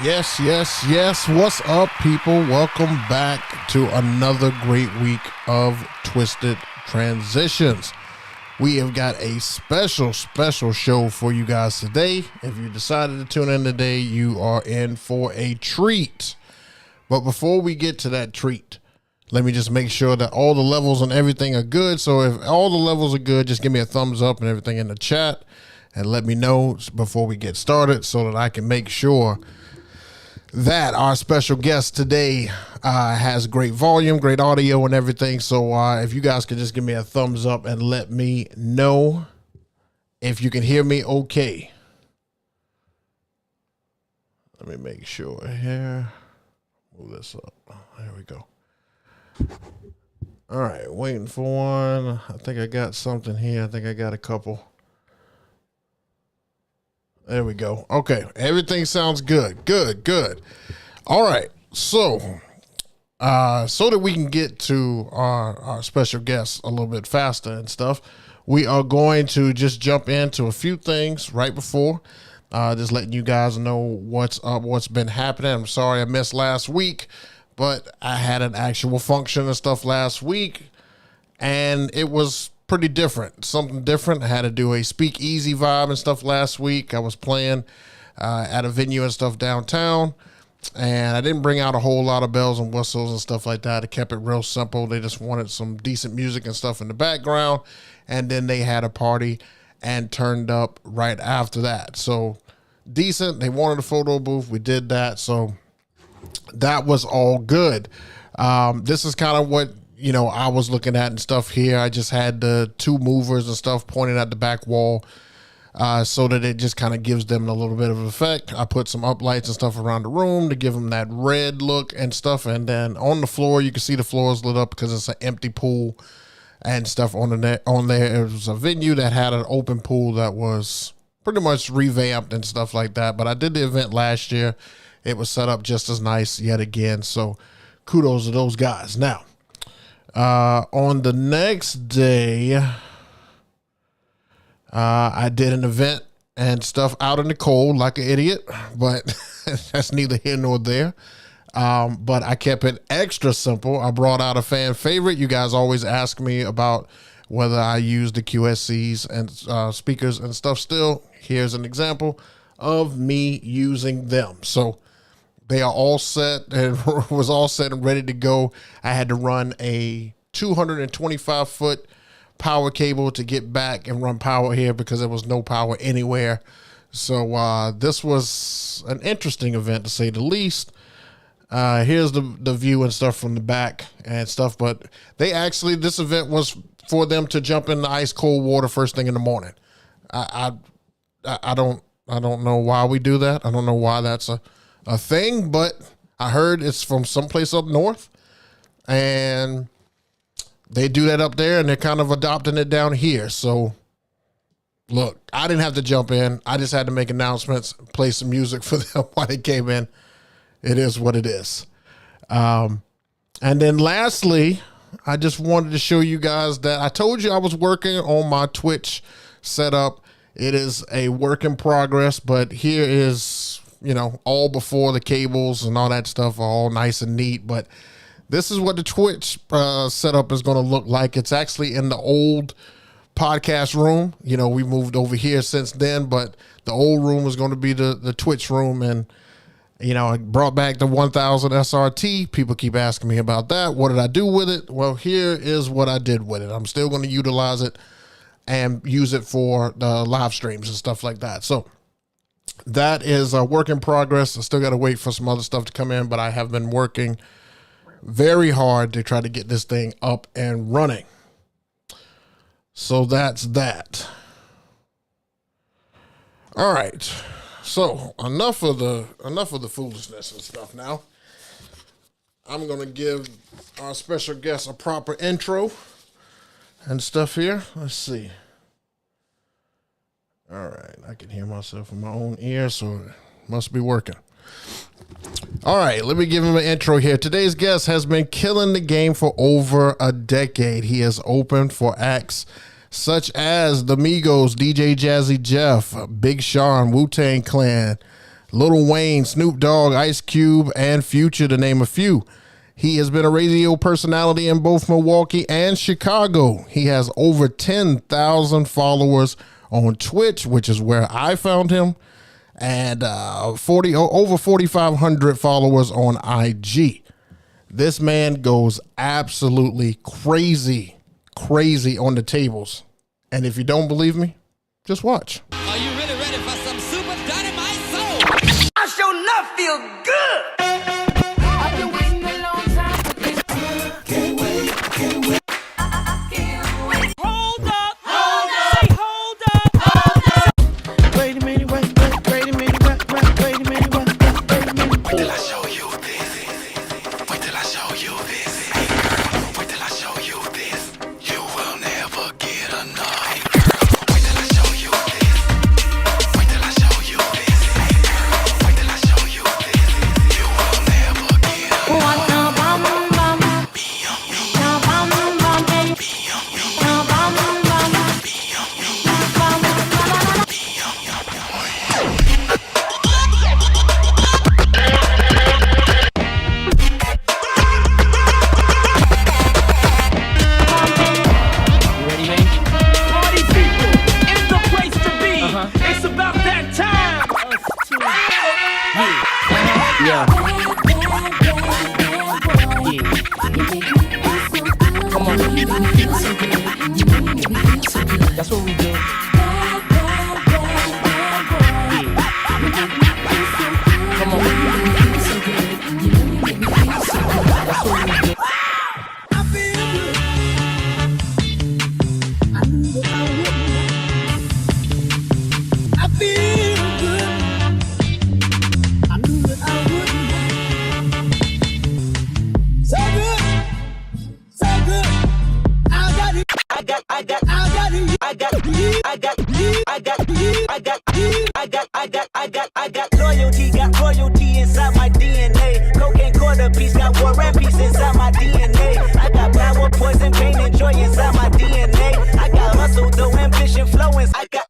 Yes, yes, yes. What's up, people? Welcome back to another great week of Twisted Transitions. We have got a special show for you guys today. If you decided to tune in today, you are in for a treat. But before we get to that treat, let me just make sure that all the levels and everything are good. So if all the levels are good, just give me a thumbs up and everything in the chat and let me know before we get started so that I can make sure that our special guest today has great volume, great audio and everything. So if you guys could just give me a thumbs up and let me know if you can hear me okay. Let me make sure here. Move this up. There we go. All right, waiting for one. I think I got something here. I think I got a couple. There we go. Okay, everything sounds good. Good. All right, so that we can get to our special guests a little bit faster and stuff, we are going to just jump into a few things right before, just letting you guys know what's up, what's been happening. I'm sorry I missed last week, but I had an actual function and stuff last week, and it was pretty different, something different. I had to do a speakeasy vibe and stuff last week. I was playing at a venue and stuff downtown, and I didn't bring out a whole lot of bells and whistles and stuff like that. I kept it real simple. They just wanted some decent music and stuff in the background, and then they had a party and turned up right after that. So decent. They wanted a photo booth. We did that, so that was all good. This is kind of what I was looking at and stuff here. I just had the two movers and stuff pointed at the back wall so that it just kind of gives them a little bit of an effect. I put some uplights and stuff around the room to give them that red look and stuff. And then on the floor, you can see the floor is lit up because it's an empty pool and stuff on there. It was a venue that had an open pool that was pretty much revamped and stuff like that. But I did the event last year. It was set up just as nice yet again. So kudos to those guys. Now, on the next day, I did an event and stuff out in the cold like an idiot, but that's neither here nor there. But I kept it extra simple. I brought out a fan favorite. You guys always ask me about whether I use the QSCs and speakers and stuff still. Here's an example of me using them. So they are all set and was all set and ready to go. I had to run a 225-foot power cable to get back and run power here because there was no power anywhere. So this was an interesting event to say the least. Here's the view and stuff from the back and stuff. But this event was for them to jump in the ice cold water first thing in the morning. I don't know why we do that. I don't know why that's a thing, but I heard it's from someplace up north, and they do that up there, and they're kind of adopting it down here. So, look, I didn't have to jump in. I just had to make announcements, play some music for them while they came in. It is what it is. And then lastly, I just wanted to show you guys that I told you I was working on my Twitch setup. It is a work in progress, but here is all before the cables and all that stuff are all nice and neat. But this is what the Twitch setup is going to look like. It's actually in the old podcast room. We moved over here since then, but the old room is going to be the Twitch room. And, I brought back the 1000 SRT. People keep asking me about that. What did I do with it? Well, here is what I did with it. I'm still going to utilize it and use it for the live streams and stuff like that. So that is a work in progress. I still got to wait for some other stuff to come in, but I have been working very hard to try to get this thing up and running. So that's that. All right. So enough of the foolishness and stuff now. I'm going to give our special guest a proper intro and stuff here. Let's see. All right. I can hear myself in my own ear, so it must be working. All right, let me give him an intro here. Today's guest has been killing the game for over a decade. He has opened for acts such as the Migos, DJ Jazzy Jeff, Big Sean, Wu-Tang Clan, Lil Wayne, Snoop Dogg, Ice Cube, and Future, to name a few. He has been a radio personality in both Milwaukee and Chicago. He has over 10,000 followers on Twitch, which is where I found him, and over 4,500 followers on IG. This man goes absolutely crazy on the tables. And if you don't believe me, just watch. Are you really ready for some super dynamite soul? I sure enough feel good. I've been waiting a long time for this. Can't wait. I can't wait. Hold up. Wait a minute, wait a minute. Wait till I show you this. Wait till I show you this. Hey girl, wait till I show you this. You will never get enough. Hey girl, wait till I show you this. Wait till I show you this. Hey girl, wait till I show you this. You will never get enough. That's what we do. Come on. That's what we do. I feel good. I knew that I wouldn't. I feel good. I knew that I wouldn't. So good. I got loyalty, got royalty inside my DNA. Cocaine quarter piece, got war and peace inside my DNA. I got power, poison, pain, and joy inside my DNA. I got hustle, though ambition, flowing. I got.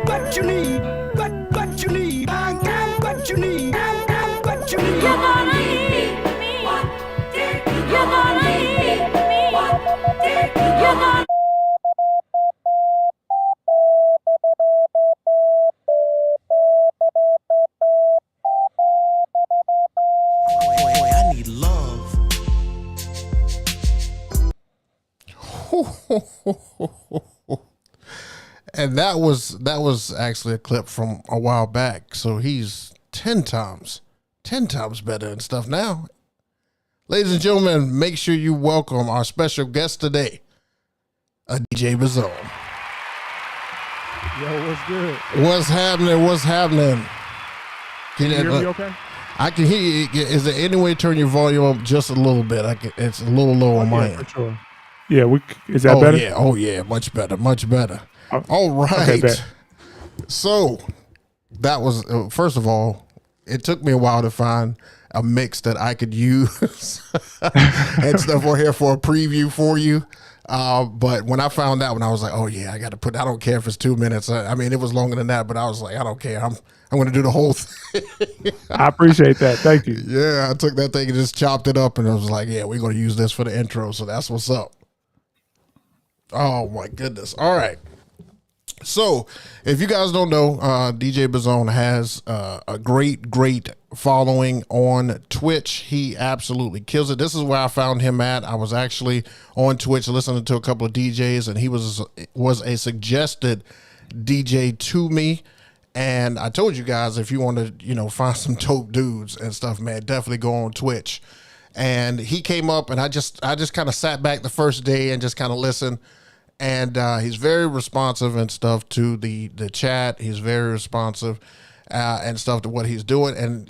What you need? What you need? I got what you need. What you need? You're gonna need me one day. You're gonna need me one day. You're gonna. Boy, I need love. And that was actually a clip from a while back. So he's 10 times better and stuff now. Ladies and gentlemen, make sure you welcome our special guest today, DJ Bazoen. Yo, what's good? What's happening? Can you hear me okay? I can hear you. Is there any way to turn your volume up just a little bit? It's a little low on my end. For sure. Yeah, is that better? Yeah, much better. All right. Okay, So that was, first of all, it took me a while to find a mix that I could use and stuff on here for a preview for you. But when I found that one, I was like, oh yeah, I got to put, I don't care if it's 2 minutes. I mean, it was longer than that, but I was like, I don't care. I'm going to do the whole thing. I appreciate that. Thank you. Yeah. I took that thing and just chopped it up and I was like, yeah, we're going to use this for the intro. So that's what's up. Oh my goodness. All right. So, if you guys don't know, DJ Bazoen has a great following on Twitch. He absolutely kills it. This is where I found him at. I was actually on Twitch listening to a couple of DJs, and he was a suggested DJ to me. And I told you guys, if you want to, find some dope dudes and stuff, man, definitely go on Twitch. And he came up, and I just kind of sat back the first day and just kind of listened. And he's very responsive and stuff to the chat. He's very responsive and stuff to what he's doing. And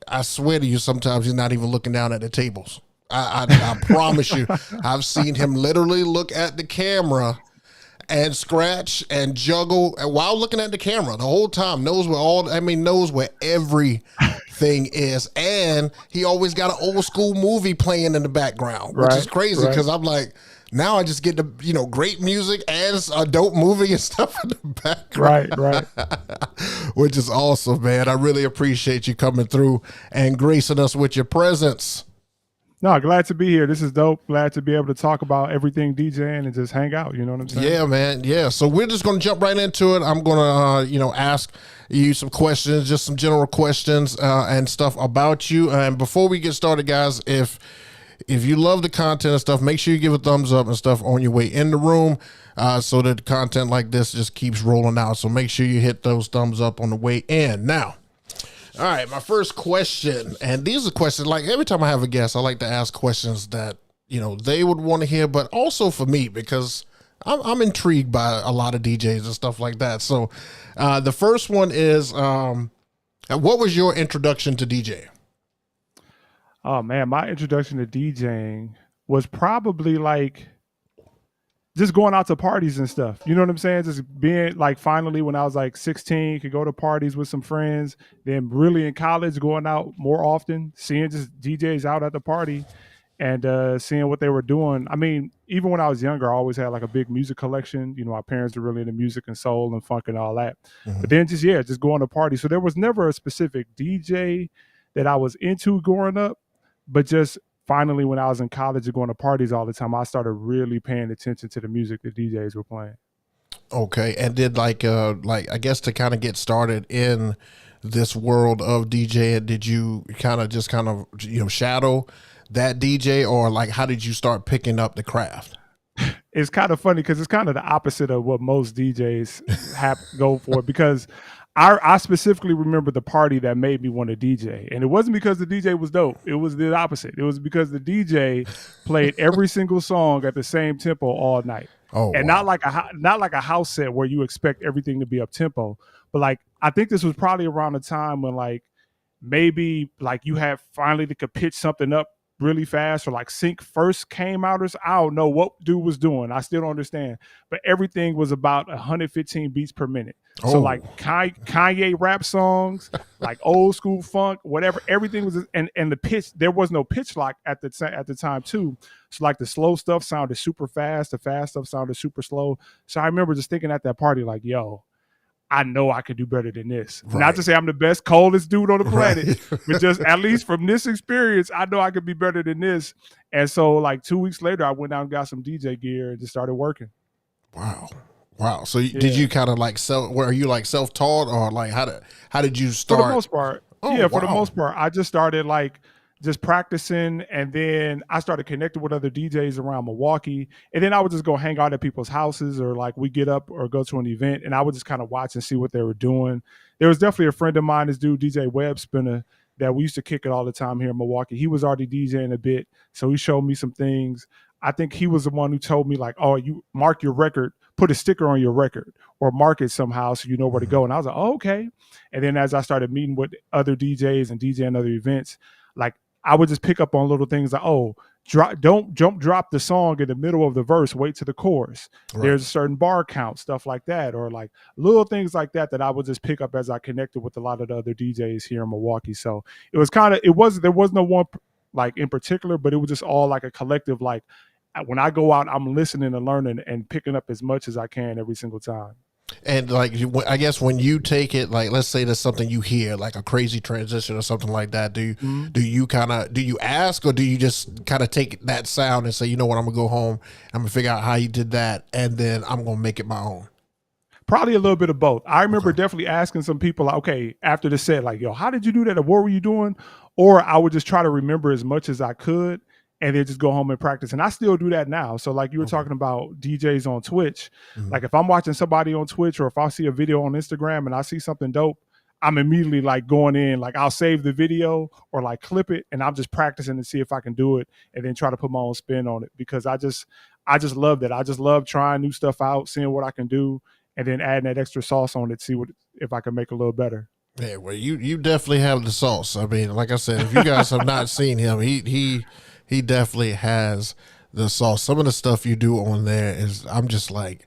I swear to you, sometimes he's not even looking down at the tables. I promise you, I've seen him literally look at the camera and scratch and juggle while looking at the camera the whole time. Knows where everything is. And he always got an old school movie playing in the background, which is crazy because I'm like, now I just get the, great music and a dope movie and stuff in the background. Right. Which is awesome, man. I really appreciate you coming through and gracing us with your presence. No, glad to be here. This is dope. Glad to be able to talk about everything DJing and just hang out. You know what I'm saying? Yeah, man. Yeah. So we're just going to jump right into it. I'm going to, ask you some questions, just some general questions and stuff about you. And before we get started, guys, if you love the content and stuff, make sure you give a thumbs up and stuff on your way in the room so that content like this just keeps rolling out. So make sure you hit those thumbs up on the way in. Now, all right, my first question, and these are questions, like every time I have a guest, I like to ask questions that, they would want to hear, but also for me, because I'm intrigued by a lot of DJs and stuff like that. So the first one is, what was your introduction to DJ? Oh, man, my introduction to DJing was probably like just going out to parties and stuff. You know what I'm saying? Just being like, finally, when I was like 16, could go to parties with some friends. Then really in college, going out more often, seeing just DJs out at the party and seeing what they were doing. I mean, even when I was younger, I always had like a big music collection. My parents were really into music and soul and funk and all that. Mm-hmm. But then just going to parties. So there was never a specific DJ that I was into growing up, but just finally, when I was in college and going to parties all the time, I started really paying attention to the music that DJs were playing. Okay. And did I guess to kind of get started in this world of DJing, did you kind of shadow that DJ, or like, how did you start picking up the craft? It's kind of funny because it's kind of the opposite of what most DJs go for, because I specifically remember the party that made me want to DJ. And it wasn't because the DJ was dope. It was the opposite. It was because the DJ played every single song at the same tempo all night. Oh, and wow. not like a house set where you expect everything to be up tempo. But like, I think this was probably around the time when like maybe like you had finally could pitch something up really fast, or like sync first came out, or I don't know what dude was doing. I still don't understand. But everything was about 115 beats per minute. Oh. So like Kanye rap songs, like old school funk, whatever. Everything was, and the pitch, there was no pitch lock at the time too. So like the slow stuff sounded super fast, the fast stuff sounded super slow. So I remember just thinking at that party like, yo, I know I could do better than this. Right. Not to say I'm the best, coldest dude on the planet, but just at least from this experience, I know I could be better than this. And so like 2 weeks later, I went out and got some DJ gear and just started working. Wow. So did you kind of like were you like self-taught, or like how did you start? For the most part. For the most part, I just started like just practicing, and then I started connecting with other DJs around Milwaukee, and then I would just go hang out at people's houses, or like we get up or go to an event, and I would just kind of watch and see what they were doing. There was definitely a friend of mine, this dude DJ Web Spinner, that we used to kick it all the time here in Milwaukee. He was already DJing a bit, so he showed me some things. I think he was the one who told me like, oh, you mark your record, put a sticker on your record, or mark it somehow so you know where to go. And I was like, oh, okay. And then as I started meeting with other DJs and DJing other events, like I would just pick up on little things like, oh, don't drop the song in the middle of the verse, wait to the chorus. Right. There's a certain bar count, stuff like that. Or like little things like that I would just pick up as I connected with a lot of the other DJs here in Milwaukee. So it was there was no one like in particular, but it was just all like a collective, like when I go out, I'm listening and learning and picking up as much as I can every single time. And like, I guess when you take it, like, let's say there's something you hear, like a crazy transition or something like that. Do you ask, or do you just kind of take that sound and say, you know what, I'm gonna go home, I'm gonna figure out how you did that, and then I'm gonna make it my own? Probably a little bit of both. I remember definitely asking some people, like, okay, after the set, like, yo, how did you do that? Or what were you doing? Or I would just try to remember as much as I could, and then just go home and practice. And I still do that now. So like you were talking about DJs on Twitch, like if I'm watching somebody on Twitch, or if I see a video on Instagram and I see something dope, I'm immediately like going in, like I'll save the video or like clip it, and I'm just practicing to see if I can do it, and then try to put my own spin on it, because I just love that. I just love trying new stuff out, seeing what I can do, and then adding that extra sauce on it, see if I can make it a little better. Yeah, well, you definitely have the sauce. I mean, like I said, if you guys have not seen him, he definitely has the sauce. Some of the stuff you do on there is, I'm just like,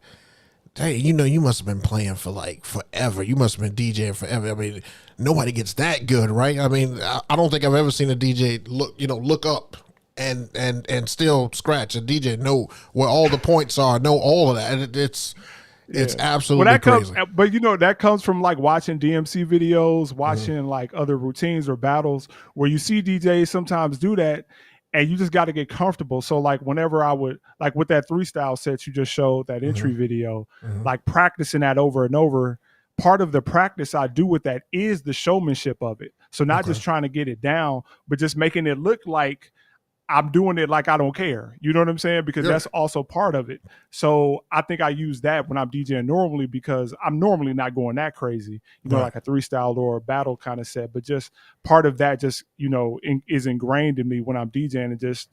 hey, you must have been playing for like forever. You must have been DJing forever. I mean, nobody gets that good, right? I mean, I don't think I've ever seen a DJ look up and still scratch. A DJ know where all the points are, know all of that. And it's absolutely crazy. But that comes from like watching DMC videos, watching like other routines or battles where you see DJs sometimes do that, and you just got to get comfortable. So like whenever I would, like with that 3-style set you just showed, that entry video, like practicing that over and over, part of the practice I do with that is the showmanship of it. So not just trying to get it down, but just making it look like I'm doing it like I don't care. You know what I'm saying? Because that's also part of it. So I think I use that when I'm DJing normally, because I'm normally not going that crazy, like a 3-style or a battle kind of set. But just part of that just, is ingrained in me when I'm DJing, and just,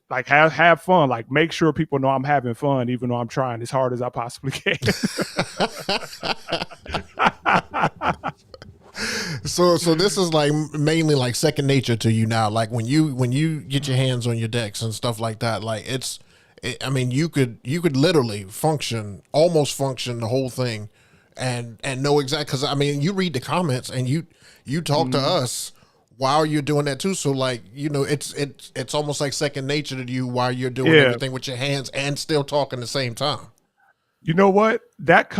like have fun, like make sure people know I'm having fun, even though I'm trying as hard as I possibly can. So this is like mainly like second nature to you now. Like when you get your hands on your decks and stuff like that, like I mean, you could literally almost function the whole thing, and know exactly, because I mean, you read the comments and you talk to us while you're doing that too. So like, it's almost like second nature to you while you're doing everything with your hands and still talking at the same time. You know what? That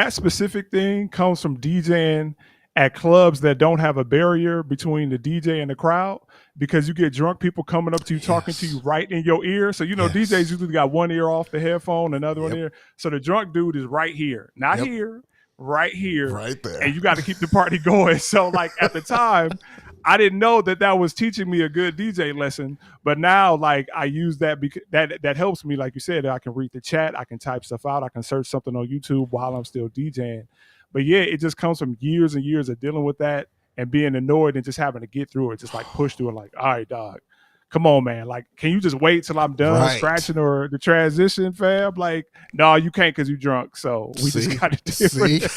specific thing comes from DJing at clubs that don't have a barrier between the DJ and the crowd, because you get drunk people coming up to you, talking to you right in your ear. So, DJs usually got one ear off the headphone, another one ear. So the drunk dude is right here, not here, right here. Right there. And you got to keep the party going. So like at the time, I didn't know that was teaching me a good DJ lesson, but now like I use that because that helps me. Like you said, I can read the chat, I can type stuff out, I can search something on YouTube while I'm still DJing. But yeah, it just comes from years and years of dealing with that and being annoyed and just having to get through it, just like push through it. Like, all right, dog, come on, man. Like, can you just wait till I'm done scratching or the transition, fam? Like, no, you can't because you drunk. So we just got to do it.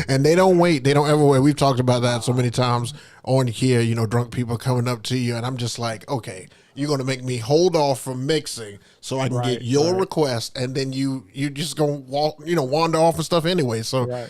And they don't wait. They don't ever wait. We've talked about that so many times on here, drunk people coming up to you. And I'm just like, okay, you're going to make me hold off from mixing so I can get your request. And then you just going to wander off and stuff anyway. So,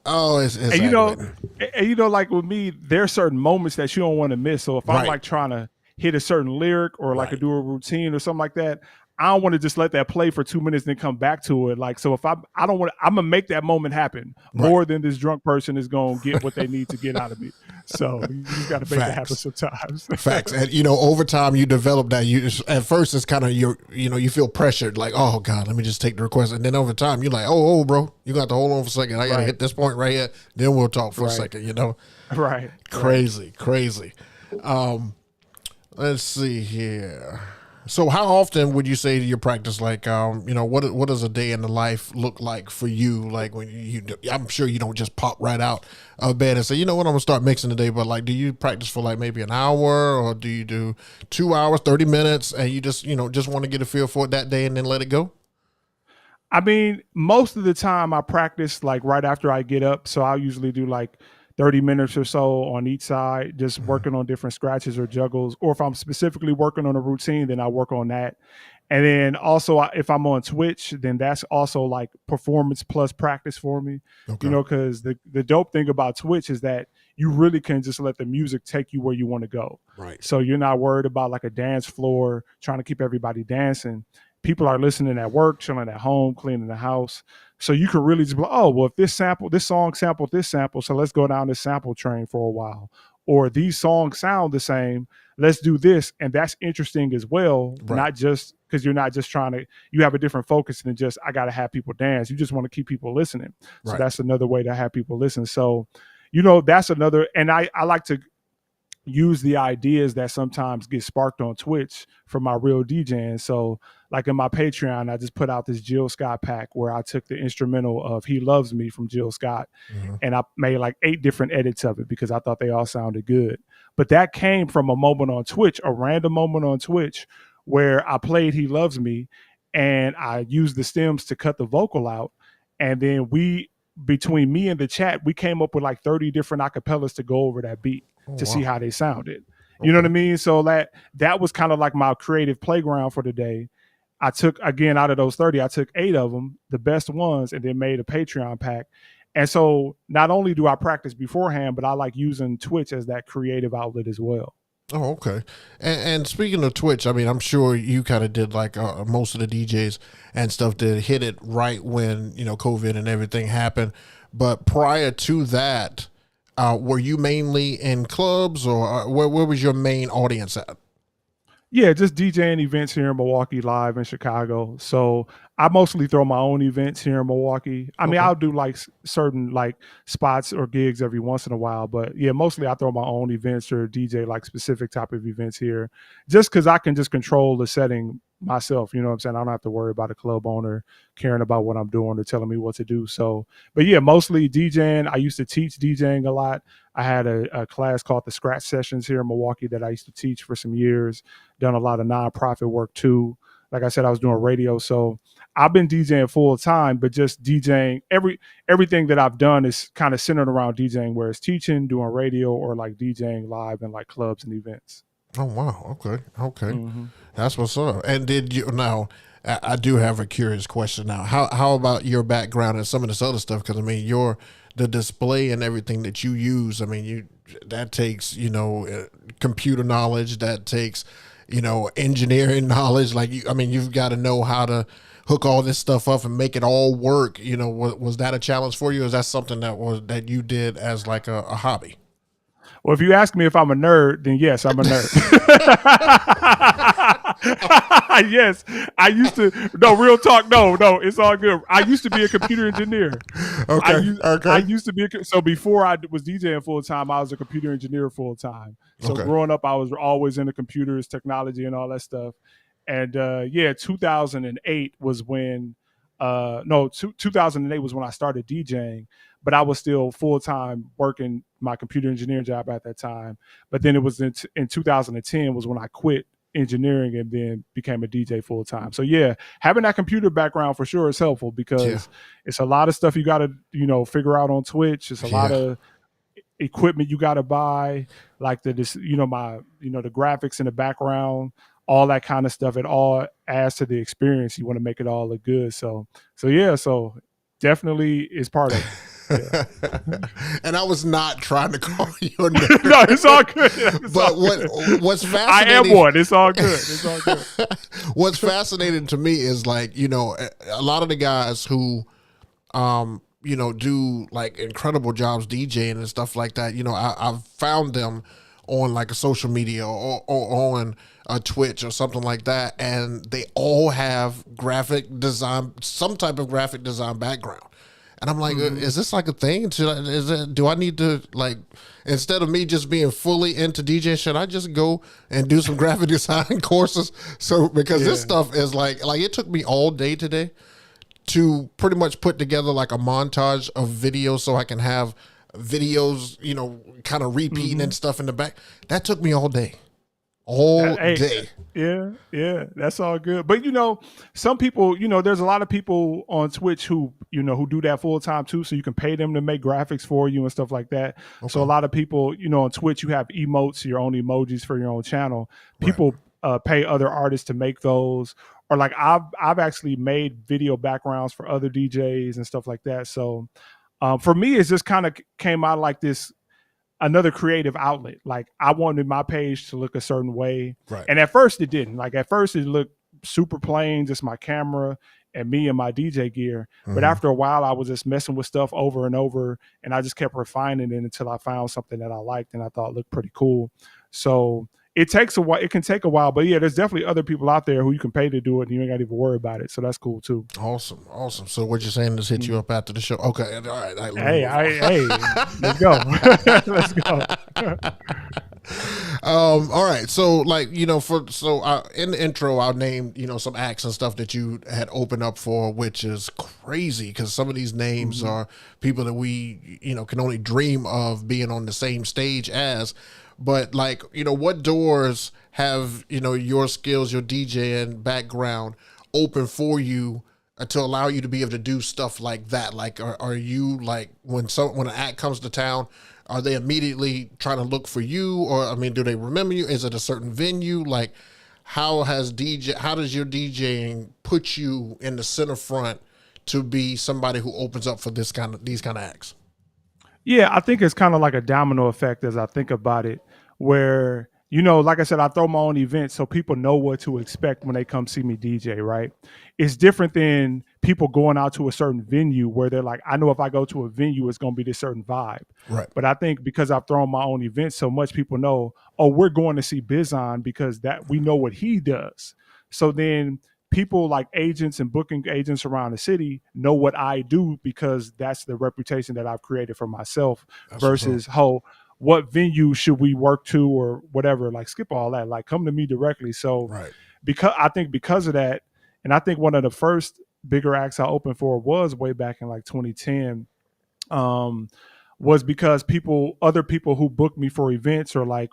it's and like with me, there are certain moments that you don't want to miss. So if I'm like trying to hit a certain lyric or like do a routine or something like that, I don't want to just let that play for 2 minutes and then come back to it. Like, so if I'm gonna make that moment happen more than this drunk person is gonna get what they need to get out of me. So you just got to make that happen sometimes. Facts. And over time you develop that. At first it's kind of you feel pressured, like, oh God, let me just take the request. And then over time you're like, oh bro, you got to hold on for a second. I gotta hit this point right here. Then we'll talk for a second. Right. Crazy. Let's see here. So how often would you say to your practice, like, what does a day in the life look like for you? Like when I'm sure you don't just pop right out of bed and say, you know what, I'm gonna start mixing today. But like, do you practice for like maybe an hour, or do you do 2 hours, 30 minutes, and you just want to get a feel for it that day and then let it go? I mean, most of the time I practice like right after I get up. So I'll usually do like 30 minutes or so on each side, just working on different scratches or juggles. Or if I'm specifically working on a routine, then I work on that. And then also if I'm on Twitch, then that's also like performance plus practice for me, because the dope thing about Twitch is that you really can just let the music take you where you want to go. Right. So you're not worried about like a dance floor, trying to keep everybody dancing. People are listening at work, chilling at home, cleaning the house. So you can really just be like, oh, well, if this song sampled this sample, so let's go down this sample train for a while. Or these songs sound the same, let's do this. And that's interesting as well, not just because you're not just you have a different focus than just, I got to have people dance. You just want to keep people listening. So that's another way to have people listen. So, that's another, and I like to use the ideas that sometimes get sparked on Twitch for my real DJing. So like in my Patreon, I just put out this Jill Scott pack where I took the instrumental of He Loves Me from Jill Scott, and I made like 8 different edits of it because I thought they all sounded good. But that came from a moment on Twitch, a random moment on Twitch where I played He Loves Me and I used the stems to cut the vocal out. And then between me and the chat, we came up with like 30 different acapellas to go over that beat to see how they sounded. You know what I mean? So that was kind of like my creative playground for the day. I took, again, out of those 30, I took 8 of them, the best ones, and then made a Patreon pack. And so not only do I practice beforehand, but I like using Twitch as that creative outlet as well. Oh, okay. And speaking of Twitch, I mean, I'm sure you kind of did like most of the DJs and stuff did hit it right when, COVID and everything happened. But prior to that, were you mainly in clubs or where was your main audience at? Yeah, just DJing events here in Milwaukee, live in Chicago. So I mostly throw my own events here in Milwaukee. I mean, Okay. I'll do like certain like spots or gigs every once in a while, but yeah, mostly I throw my own events or DJ like specific type of events here, just because I can just control the setting myself. You know what I'm saying? I don't have to worry about a club owner caring about what I'm doing or telling me what to do. So, but yeah, mostly DJing. I used to teach DJing a lot. I had a class called the Scratch Sessions here in Milwaukee that I used to teach for some years. Done a lot of nonprofit work too. Like I said, I was doing radio, so I've been DJing full time, but just DJing everything that I've done is kind of centered around DJing, where it's teaching, doing radio, or like DJing live in like clubs and events. Oh, wow. Okay. Mm-hmm. That's what's up. And did you now? I do have a curious question now. How about your background and some of this other stuff? Because I mean, the display and everything that you use. I mean, that takes computer knowledge. That takes engineering knowledge. Like you've got to know how to hook all this stuff up and make it all work. Was that a challenge for you? Or is that something that you did as like a hobby? Well, if you ask me if I'm a nerd, then yes, I'm a nerd. Yes, I used to. No, real talk. No, it's all good. I used to be a computer engineer. Okay. I used to be. So before I was DJing full time, I was a computer engineer full time. So Okay. growing up, I was always into computers, technology, and all that stuff. And 2008 was when. 2008 was when I started DJing, but I was still full time working my computer engineering job at that time. But then it was in 2010 was when I quit engineering and then became a DJ full time. So yeah, having that computer background for sure is helpful because it's a lot of stuff you got to figure out on Twitch. It's a lot of equipment you got to buy, like the graphics in the background, all that kind of stuff. It all adds to the experience. You want to make it all look good. So definitely is part of it. Yeah. And I was not trying to call you a nerd. No, it's all good. What's fascinating? I am one. It's all good. It's all good. What's fascinating to me is like, a lot of the guys who, do like incredible jobs DJing and stuff like that. I've found them on like a social media or on a Twitch or something like that. And they all have some type of graphic design background. And I'm like, is this like a thing? Do I need to, like, instead of me just being fully into DJ, should I just go and do some graphic design courses? So, because this stuff is like it took me all day today to pretty much put together like a montage of videos so I can have videos, kind of repeating and stuff in the back. That took me all day. Day. Yeah, that's all good. But some people, there's a lot of people on Twitch who do that full time too. So you can pay them to make graphics for you and stuff like that. Okay. So a lot of people, on Twitch, you have emotes, your own emojis for your own channel. People pay other artists to make those, or like I've actually made video backgrounds for other DJs and stuff like that. So for me, it's just kind of came out like this. Another creative outlet. Like I wanted my page to look a certain way. Right. And at first it didn't. Like at first it looked super plain, just my camera and me and my DJ gear. Mm-hmm. But after a while I was just messing with stuff over and over and I just kept refining it until I found something that I liked and I thought looked pretty cool. So it takes a while. It can take a while, but yeah, there's definitely other people out there who you can pay to do it and you ain't got to even worry about it. So that's cool too. Awesome. So what you're saying is hit you up after the show. Okay. All right. Hey, let's go. Let's go. All right. So like, in the intro, I'll name, some acts and stuff that you had opened up for, which is crazy because some of these names are people that we, can only dream of being on the same stage as. But like, what doors have, your skills, your DJing background open for you to allow you to be able to do stuff like that? Like, are you like, when an act comes to town, are they immediately trying to look for you? Or, I mean, do they remember you? Is it a certain venue? Like, how does your DJing put you in the center front to be somebody who opens up for these kind of acts? Yeah, I think it's kind of like a domino effect as I think about it, where like I said, I throw my own events so people know what to expect when they come see me DJ, right? It's different than people going out to a certain venue where they're like, I know if I go to a venue, it's going to be this certain vibe. Right. But I think because I've thrown my own events so much, people know, oh, we're going to see Bizzon because that we know what he does. So then people like agents and booking agents around the city know what I do because that's the reputation that I've created for myself versus, what venue should we work to or whatever, like skip all that, like come to me directly. So because of that, and I think one of the first bigger acts I opened for was way back in like 2010, was because other people who booked me for events or like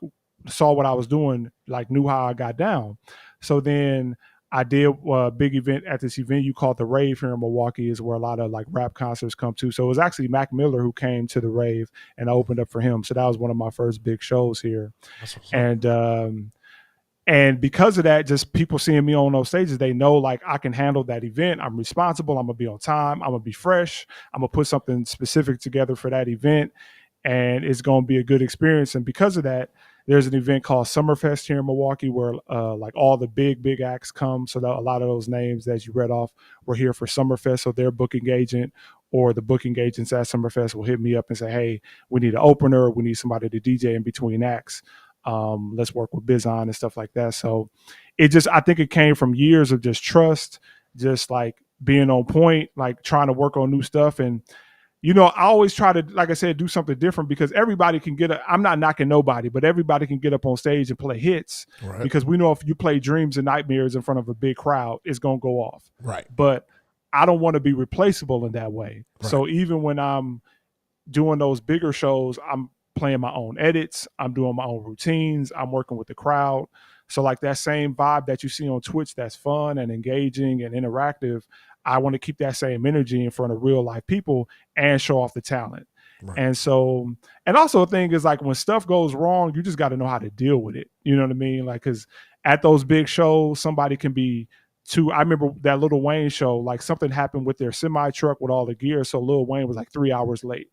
saw what I was doing, like knew how I got down. So then I did a big event at this event you called the Rave here in Milwaukee, is where a lot of like rap concerts come to. So it was actually Mac Miller who came to the Rave and I opened up for him. So that was one of my first big shows here. And because of that, just people seeing me on those stages, they know like I can handle that event. I'm responsible. I'm gonna be on time. I'm gonna be fresh. I'm gonna put something specific together for that event, and it's gonna be a good experience. And because of that, there's an event called Summerfest here in Milwaukee where like all the big acts come. So that a lot of those names that you read off were here for Summerfest. So their booking agent or the booking agents at Summerfest will hit me up and say, hey, we need an opener. We need somebody to DJ in between acts. Let's work with Bizzon and stuff like that. So I think it came from years of just trust, just like being on point, like trying to work on new stuff. And, I always try to, like I said, do something different because everybody can I'm not knocking nobody, but everybody can get up on stage and play hits because we know if you play Dreams and Nightmares in front of a big crowd, it's going to go off. Right. But I don't want to be replaceable in that way. Right. So even when I'm doing those bigger shows, I'm playing my own edits. I'm doing my own routines. I'm working with the crowd. So like that same vibe that you see on Twitch, that's fun and engaging and interactive. I want to keep that same energy in front of real life people and show off the talent. Right. And so, and also the thing is like when stuff goes wrong, you just got to know how to deal with it. You know what I mean? Like, cause at those big shows, somebody can be I remember that Lil Wayne show, like something happened with their semi truck with all the gear. So Lil Wayne was like 3 hours late.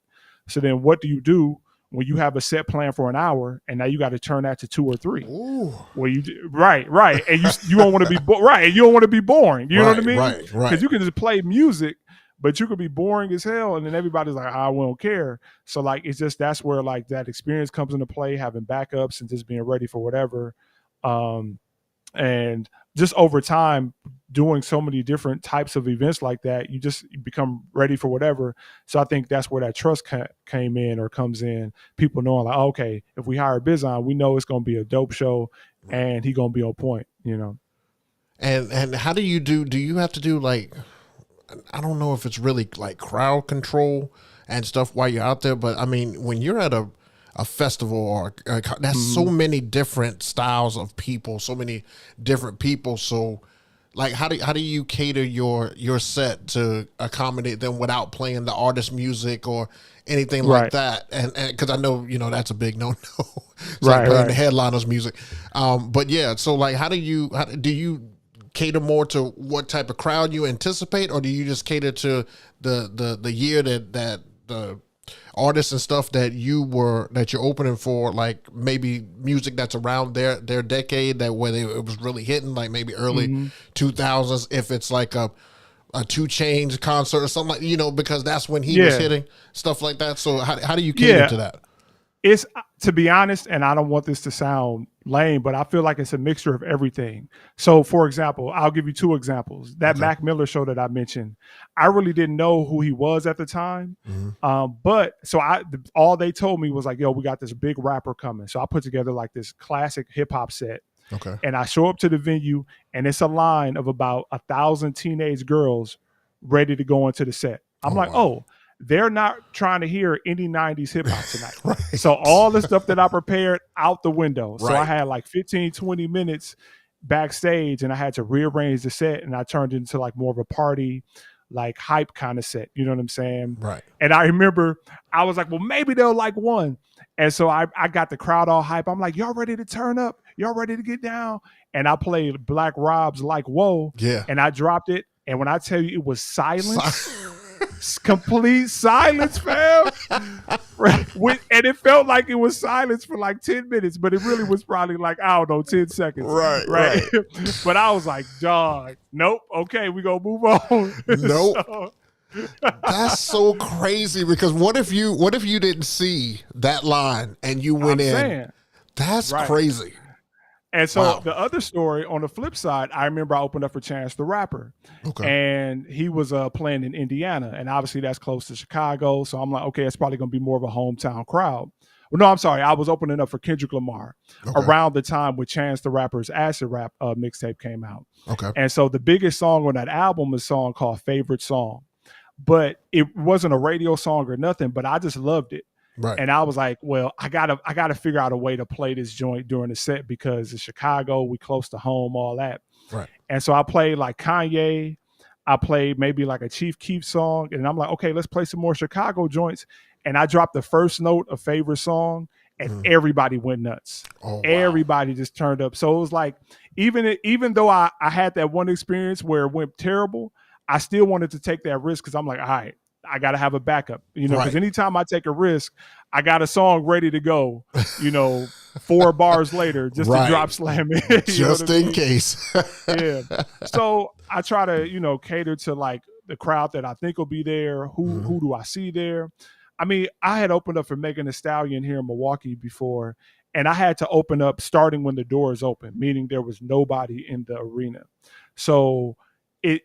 So then what do you do when you have a set plan for an hour and now you got to turn that to 2 or 3? Ooh. Well, right. And you don't want to be right. And you don't want to be boring. You know what I mean? Right. Because you can just play music, but you could be boring as hell. And then everybody's like, I won't care. So like, it's just, that's where like that experience comes into play, having backups and just being ready for whatever. And just over time, doing so many different types of events like that, you become ready for whatever. So I think that's where that trust came in or comes in. People knowing like, okay, if we hire Bizzon, we know it's going to be a dope show and he going to be on point, And how do you have to do like, I don't know if it's really like crowd control and stuff while you're out there, but I mean, when you're at a festival or that's so many different styles of people, so many different people. So like, how do you cater your set to accommodate them without playing the artist music or anything like that? And cause I know, that's a big no-no. It's like playing the headliners music. But yeah, so like, how do you cater more to what type of crowd you anticipate, or do you just cater to the year that the artists and stuff that you're opening for, like maybe music that's around their decade, that where it was really hitting, like maybe early 2000s, if it's like a 2 Chainz concert or something, like, because that's when he was hitting, stuff like that. So how do you cater to that? It's, to be honest, and I don't want this to sound lame, but I feel like it's a mixture of everything. So for example, I'll give you 2 examples. That Mac Miller show that I mentioned, I really didn't know who he was at the time. But so all they told me was like, yo, we got this big rapper coming. So I put together like this classic hip hop set. Okay. And I show up to the venue and it's a line of about 1,000 teenage girls ready to go into the set. I'm wow. They're not trying to hear any 90s hip hop tonight. So all the stuff that I prepared out the window. So I had like 15, 20 minutes backstage and I had to rearrange the set and I turned it into like more of a party, like hype kind of set. You know what I'm saying? Right. And I remember I was like, well, maybe they'll like one. And so I got the crowd all hype. I'm like, y'all ready to turn up? Y'all ready to get down? And I played Black Rob's Like Whoa. Yeah. And I dropped it. And when I tell you it was silence, complete silence, fam. And it felt like it was silence for like 10 minutes, but it really was probably like, I don't know, 10 seconds. Right. But I was like, dog, nope. Okay, we gonna move on. Nope. So, that's so crazy because what if you didn't see that line and you went in? That's crazy. And so the other story on the flip side, I remember I opened up for Chance the Rapper. Okay. And he was playing in Indiana. And obviously that's close to Chicago. So I'm like, okay, it's probably going to be more of a hometown crowd. Well, no, I'm sorry. I was opening up for Kendrick Lamar around the time when Chance the Rapper's Acid Rap mixtape came out. Okay. And so the biggest song on that album is a song called Favorite Song. But it wasn't a radio song or nothing, but I just loved it. Right. And I was like, well, I gotta figure out a way to play this joint during the set because it's Chicago, we close to home, all that. Right. And so I played like Kanye, I played maybe like a Chief Keef song, and I'm like, okay, let's play some more Chicago joints. And I dropped the first note of Favorite Song, and everybody went nuts. Oh, wow. Everybody just turned up. So it was like, even though I had that one experience where it went terrible, I still wanted to take that risk because I'm like, all right, I got to have a backup, because anytime I take a risk, I got a song ready to go, 4 bars later, just to drop slam it. Just in case. Yeah. So I try to, cater to like the crowd that I think will be there. Who do I see there? I mean, I had opened up for Megan Thee Stallion here in Milwaukee before, and I had to open up starting when the doors open, meaning there was nobody in the arena. So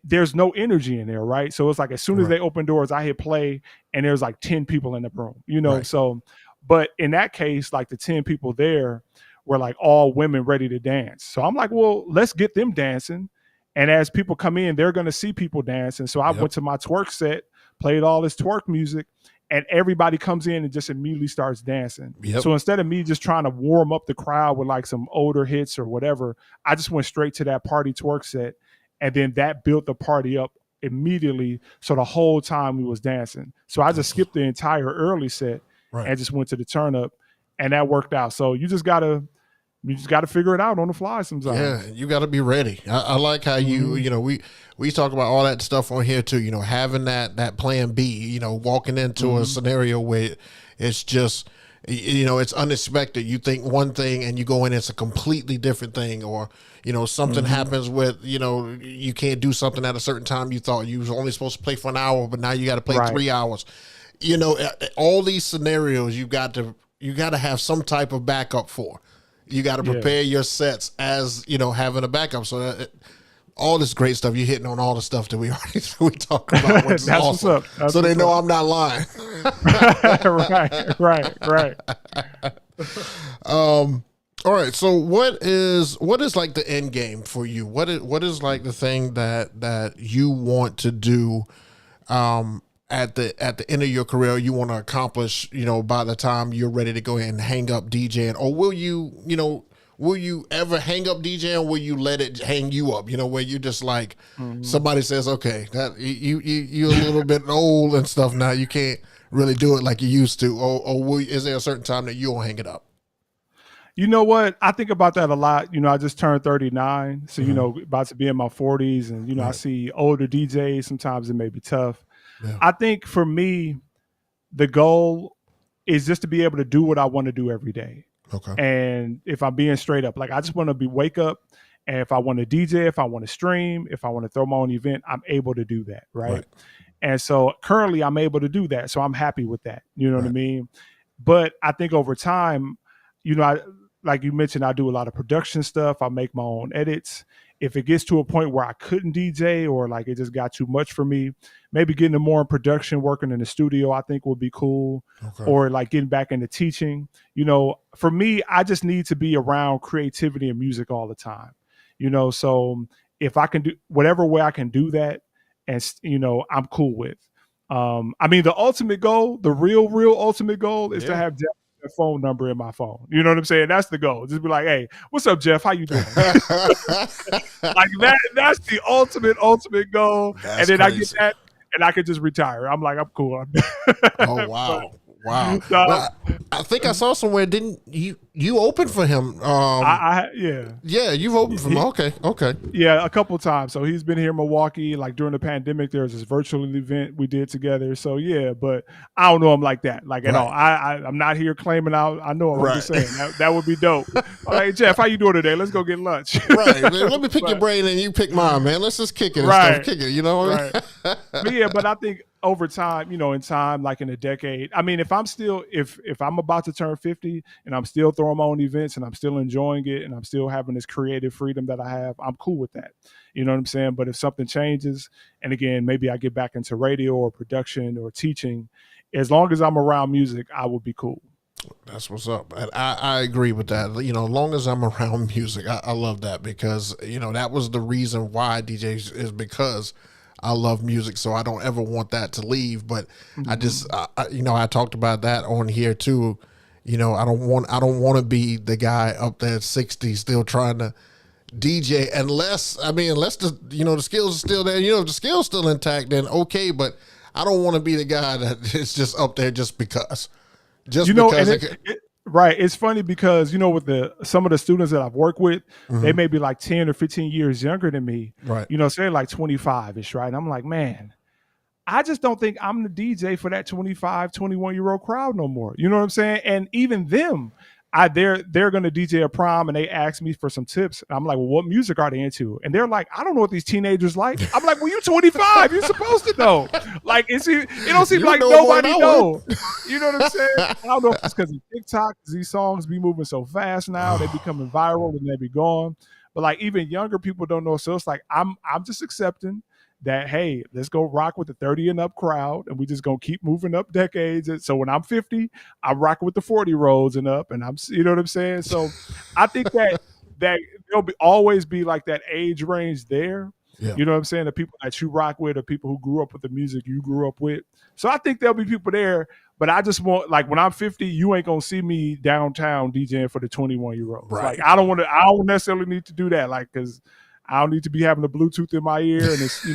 there's no energy in there, right? So it's like as soon as they open doors, I hit play and there's like 10 people in the room, So, but in that case, like the 10 people there were like all women ready to dance. So I'm like, well, let's get them dancing. And as people come in, they're going to see people dancing. So I went to my twerk set, played all this twerk music, and everybody comes in and just immediately starts dancing. Yep. So instead of me just trying to warm up the crowd with like some older hits or whatever, I just went straight to that party twerk set. And then that built the party up immediately. So the whole time we was dancing. So I just skipped the entire early set and just went to the turn up, and that worked out. So you just gotta figure it out on the fly sometimes. Yeah, you gotta be ready. I like how we talk about all that stuff on here too. Having that plan B. Walking into a scenario where it's just. It's unexpected. You think one thing and you go in, it's a completely different thing, or, something happens with, you can't do something at a certain time. You thought you was only supposed to play for an hour, but now you got to play 3 hours. All these scenarios you got to have some type of backup for. You got to prepare your sets as, having a backup. So all this great stuff, you're hitting on all the stuff that we talk about, which is awesome. So they know I'm not lying. Right. All right. So what is like the end game for you? What is like the thing that you want to do at the end of your career? You want to accomplish, by the time you're ready to go ahead and hang up DJing, or will you ever hang up DJing, or will you let it hang you up? Where you just like somebody says, okay, that you're a little bit old and stuff now. You can't really do it like you used to, or is there a certain time that you won't hang it up? You know what? I think about that a lot. I just turned 39, so about to be in my 40s, and I see older DJs. Sometimes it may be tough. Yeah. I think for me, the goal is just to be able to do what I want to do every day. Okay. And if I'm being straight up, like I just want to wake up, and if I want to DJ, if I want to stream, if I want to throw my own event, I'm able to do that, right? And so currently I'm able to do that. So I'm happy with that. You know what I mean? But I think over time, like you mentioned, I do a lot of production stuff. I make my own edits. If it gets to a point where I couldn't DJ, or like it just got too much for me, maybe getting more in production, working in the studio, I think would be cool. Okay. Or like getting back into teaching. For me, I just need to be around creativity and music all the time. So if I can do whatever way I can do that, and I'm cool with. I mean, the ultimate goal, the real ultimate goal is to have Jeff phone number in my phone. You know what I'm saying? That's the goal. Just be like, hey, what's up, Jeff? How you doing? Like that's the ultimate goal. That's and then crazy. I get that and I can just retire. I'm like, I'm cool. Oh, wow. Wow. So, Well, I think I saw somewhere. Didn't you open for him? yeah. Yeah, you've opened for him. Okay. Okay. Yeah, a couple of times. So he's been here in Milwaukee. Like during the pandemic, there was this virtual event we did together. So yeah, but I don't know him like that, like at all. I'm not here claiming out. I know him. I'm just saying that would be dope. All right, Jeff, how you doing today? Let's go get lunch. Right, man. Let me pick your brain and you pick mine, man. Let's just kick it and stuff. Kick it, you know what I mean? But yeah, but I think over time, in time, like in a decade, I mean, if I'm still, if I'm about to turn 50 and I'm still throwing my own events and I'm still enjoying it and I'm still having this creative freedom that I have, I'm cool with that. You know what I'm saying? But if something changes, and again, maybe I get back into radio or production or teaching, as long as I'm around music, I will be cool. That's what's up. And I agree with that. As long as I'm around music, I love that because, that was the reason why DJs is because I love music. So I don't ever want that to leave. But I just, I talked about that on here too. I don't want to be the guy up there at 60 still trying to DJ unless the, the skills are still there. If the skills still intact, then okay. But I don't want to be the guy that is just up there just because. Right. It's funny because, with some of the students that I've worked with, they may be like 10 or 15 years younger than me. Right. Say like 25-ish, right? And I'm like, man, I just don't think I'm the DJ for that 25, 21-year-old crowd no more. You know what I'm saying? And even them, they're going to DJ a prom and they ask me for some tips. And I'm like, well, what music are they into? And they're like, I don't know what these teenagers like. I'm like, well, you're 25. You're supposed to know. Like, it don't seem like nobody knows. You know what I'm saying? I don't know if it's because of TikTok, these songs be moving so fast now. They becoming viral and they be gone. But like even younger people don't know. So it's like, I'm just accepting that, hey, let's go rock with the 30 and up crowd and we just gonna keep moving up decades. And so when I'm 50, I'm rocking with the 40-year-olds and up, and you know what I'm saying? So I think that there'll always be like that age range there. Yeah. You know what I'm saying? The people that you rock with are people who grew up with the music you grew up with. So I think there'll be people there, but I just want, like, when I'm 50, you ain't gonna see me downtown DJing for the 21-year-olds. Right. Like I don't necessarily need to do that, like, because I don't need to be having the Bluetooth in my ear and it's,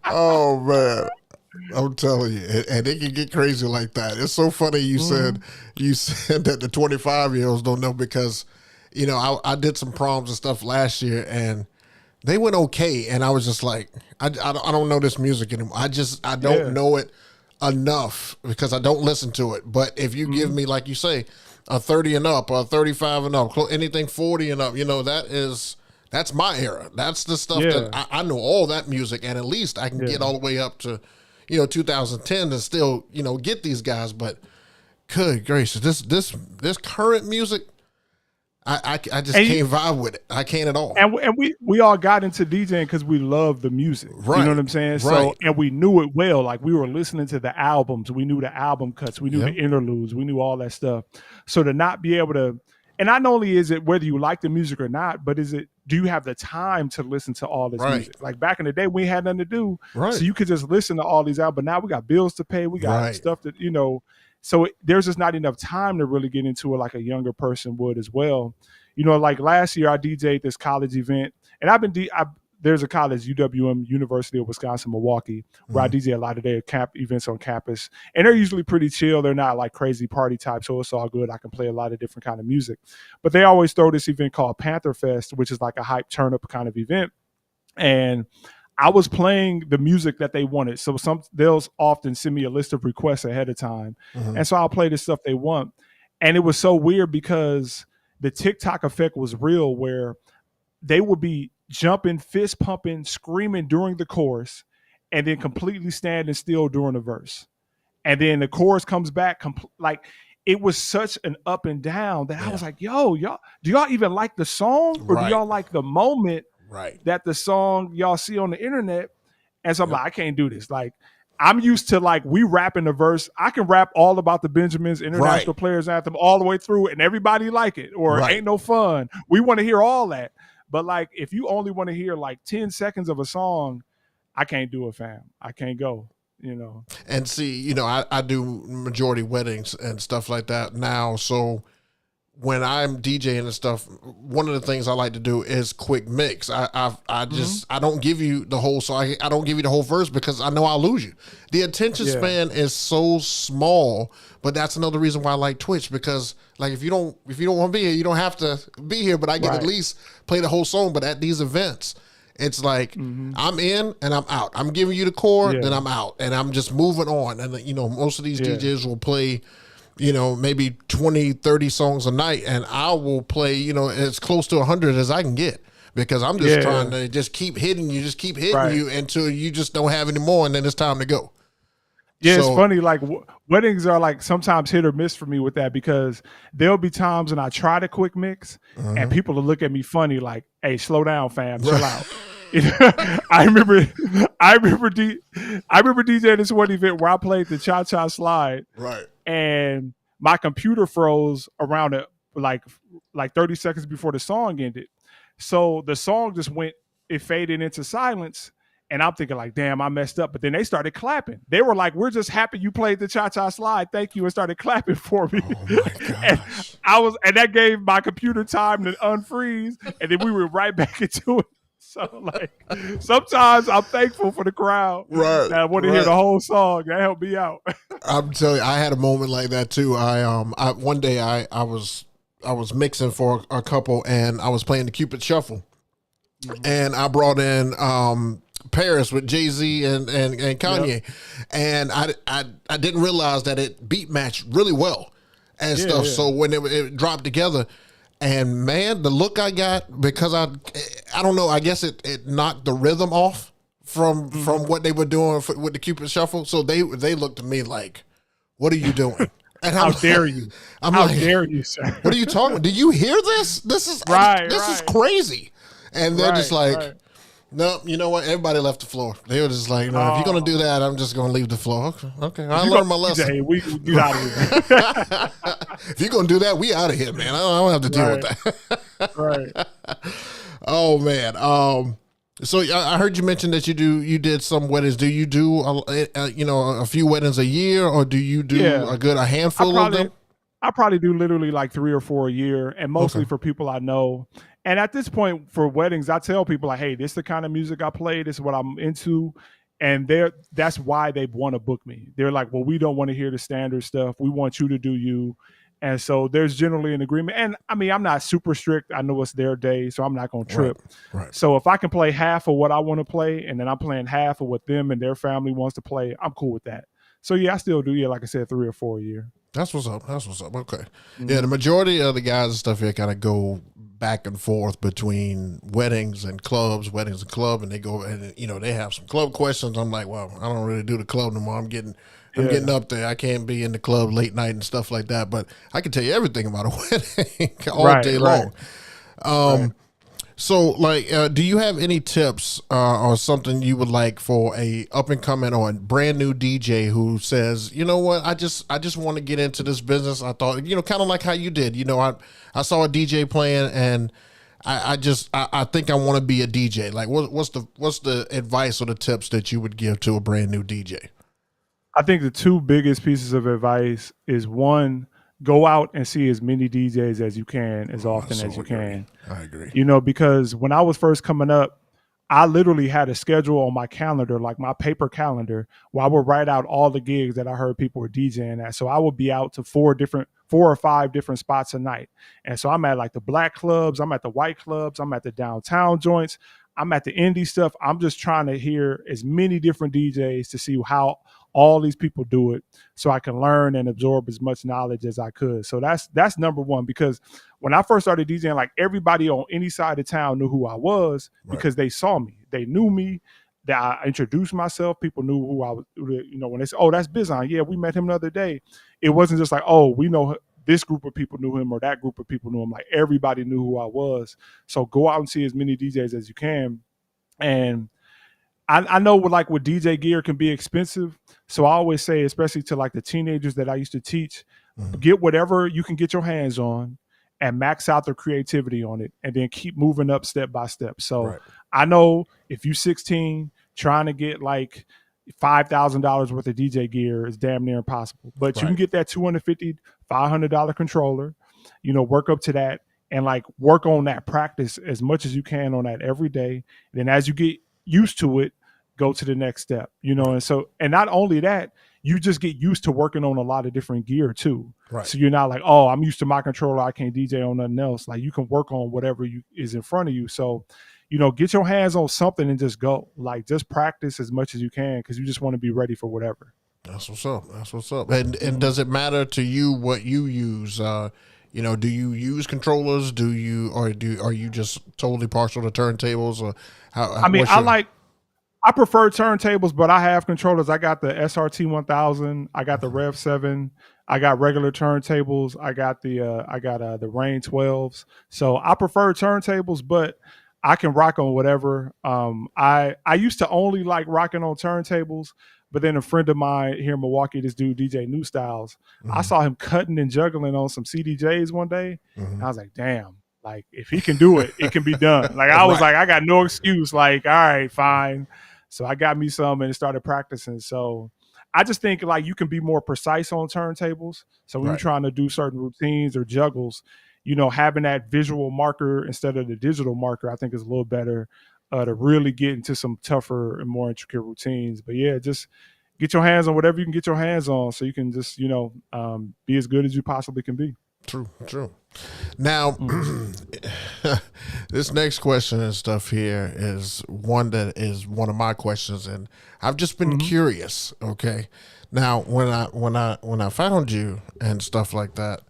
Oh man, I'm telling you, and it can get crazy like that. It's so funny you said that the 25-year-olds don't know because, I did some proms and stuff last year and they went okay, and I was just like, I don't know this music anymore. I don't know it enough because I don't listen to it. But if you give me, like you say, a 30 and up or a 35 and up, anything 40 and up, that's my era. That's the stuff that I know all that music, and at least I can get all the way up to, 2010 and still, get these guys. But good gracious, this current music, I just can't vibe with it. I can't at all. And we all got into DJing because we love the music. Right. You know what I'm saying? Right. So, and we knew it well. Like we were listening to the albums. We knew the album cuts. We knew the interludes. We knew all that stuff. So to not be able to, and not only is it whether you like the music or not, but do you have the time to listen to all this music? Like back in the day, we had nothing to do. Right. So you could just listen to all these albums. But now we got bills to pay. We got stuff that, so there's just not enough time to really get into it like a younger person would as well. Like last year I DJ'd this college event, and there's a college, UWM, University of Wisconsin, Milwaukee, where I DJ a lot of their events on campus. And they're usually pretty chill. They're not like crazy party type, so it's all good. I can play a lot of different kind of music. But they always throw this event called Panther Fest, which is like a hype turn-up kind of event. And I was playing the music that they wanted. So they'll often send me a list of requests ahead of time. And so I'll play the stuff they want. And it was so weird because the TikTok effect was real, where they would be jumping, fist pumping, screaming during the chorus, and then completely standing still during the verse. And then the chorus comes back, like it was such an up and down that I was like, yo, y'all, do y'all even like the song, or do y'all like the moment that the song y'all see on the internet? And so I'm like, I can't do this. Like, I'm used to like we rapping the verse. I can rap all about the Benjamins, International Players Anthem, all the way through, and everybody like it, or Ain't No Fun. We want to hear all that. But like, if you only want to hear like 10 seconds of a song, I can't do it, fam. I can't go. And see, I do majority weddings and stuff like that now. So when I'm DJing and stuff, one of the things I like to do is quick mix. I don't give you the whole song. I don't give you the whole verse because I know I'll lose you. The attention span is so small, but that's another reason why I like Twitch, because like if you don't want to be here, you don't have to be here, but I can at least play the whole song. But at these events, it's like I'm in and I'm out. I'm giving you the core, then I'm out, and I'm just moving on. And you know, most of these DJs will play, you know, maybe 20, 30 songs a night, and I will play, you know, as close to 100 as I can get, because I'm just trying to just keep hitting you until you just don't have any more, and then it's time to go. Yeah, so, it's funny, like weddings are like sometimes hit or miss for me with that, because there'll be times when I try to quick mix and people will look at me funny like, hey, slow down, fam, chill out. I remember DJing this one event where I played the Cha-Cha Slide. Right. And my computer froze around it like 30 seconds before the song ended. So the song just it faded into silence. And I'm thinking like, damn, I messed up. But then they started clapping. They were like, we're just happy you played the Cha-Cha Slide. Thank you. And started clapping for me. Oh my gosh. and that gave my computer time to unfreeze. And then we were right back into it. So like sometimes I'm thankful for the crowd. Right. That I want to hear the whole song. That helped me out. I'm telling you, I had a moment like that too. One day I was mixing for a couple, and I was playing the Cupid Shuffle. And I brought in Paris with Jay-Z and Kanye. And I didn't realize that it beat matched really well and stuff. So when it dropped together, and man, the look I got, because I don't know, I guess it knocked the rhythm off from what they were doing with the Cupid Shuffle. So they looked at me like, what are you doing? And how dare you? How dare you, sir? What are you talking about? Do you hear this? This is is crazy. And they're just like, no, you know what? Everybody left the floor. They were just like, no, if you're going to do that, I'm just going to leave the floor. Okay. I learned my lesson. Hey, we get out of here. If you're going to do that, we out of here, man. I don't have to deal with that. Right. Oh, man. So I heard you mention that you did some weddings. Do you do, a few weddings a year, or do you do a handful of them? I probably do literally like 3 or 4 a year, and mostly for people I know. And at this point for weddings, I tell people like, hey, this is the kind of music I play. This is what I'm into. And that's why they want to book me. They're like, well, we don't want to hear the standard stuff. We want you to do you. And so there's generally an agreement. And I mean, I'm not super strict. I know it's their day, so I'm not going to trip. Right. So if I can play half of what I want to play, and then I'm playing half of what them and their family wants to play, I'm cool with that. So yeah, I still do, like I said, 3 or 4 a year. That's what's up. Okay. Yeah, the majority of the guys and stuff here kind of go back and forth between weddings and club, and they go and they have some club questions. I'm like, well, I don't really do the club no more. I'm getting up there. I can't be in the club late night and stuff like that. But I can tell you everything about a wedding all day long. So, like, do you have any tips or something you would like for a up and coming or brand new DJ who says, you know what, I just want to get into this business? I thought, kind of like how you did. I saw a DJ playing, and I think I want to be a DJ. Like, what's the advice or the tips that you would give to a brand new DJ? I think the 2 biggest pieces of advice is, one, go out and see as many DJs as you can, as often as you can. I agree. Because when I was first coming up, I literally had a schedule on my calendar, like my paper calendar, where I would write out all the gigs that I heard people were DJing at. So I would be out to 4 or 5 different spots a night. And so I'm at like the black clubs, I'm at the white clubs, I'm at the downtown joints, I'm at the indie stuff. I'm just trying to hear as many different DJs to see how all these people do it, so I can learn and absorb as much knowledge as I could. So that's number one, because when I first started DJing, like everybody on any side of town knew who I was because they saw me. They knew me, that I introduced myself. People knew who I was, when they said, oh, that's Bizzon. Yeah, we met him the other day. It wasn't just like, oh, we know this group of people knew him or that group of people knew him. Like everybody knew who I was. So go out and see as many DJs as you can. And I know with DJ gear can be expensive. So I always say, especially to like the teenagers that I used to teach, get whatever you can get your hands on and max out their creativity on it, and then keep moving up step by step. So I know if you're 16, trying to get like $5,000 worth of DJ gear is damn near impossible. But you can get that $250, $500 controller. work up to that and like work on that practice as much as you can on that every day. And then as you get used to it, go to the next step, and not only that, you just get used to working on a lot of different gear too. Right. So you're not like, oh, I'm used to my controller, I can't DJ on nothing else. Like you can work on whatever is in front of you. So, get your hands on something and just go. Like just practice as much as you can because you just want to be ready for whatever. That's what's up. That's what's up. And does it matter to you what you use? Do you use controllers? Are you just totally partial to turntables? Or I prefer turntables, but I have controllers. I got the SRT 1000. I got the Rev 7. I got regular turntables. I got the Rain 12s. So I prefer turntables, but I can rock on whatever. I used to only like rocking on turntables, but then a friend of mine here in Milwaukee, this dude DJ New Styles, I saw him cutting and juggling on some CDJs one day, and I was like, damn. Like if he can do it, it can be done. Like I was like, I got no excuse. Like, all right, fine. So I got me some and started practicing. So I just think like you can be more precise on turntables. So when you're trying to do certain routines or juggles, having that visual marker instead of the digital marker, I think is a little better to really get into some tougher and more intricate routines. But yeah, just get your hands on whatever you can get your hands on so you can just, be as good as you possibly can be. True. Now, this next question and stuff here is one that is one of my questions, and I've just been curious. Okay, now when I found you and stuff like that,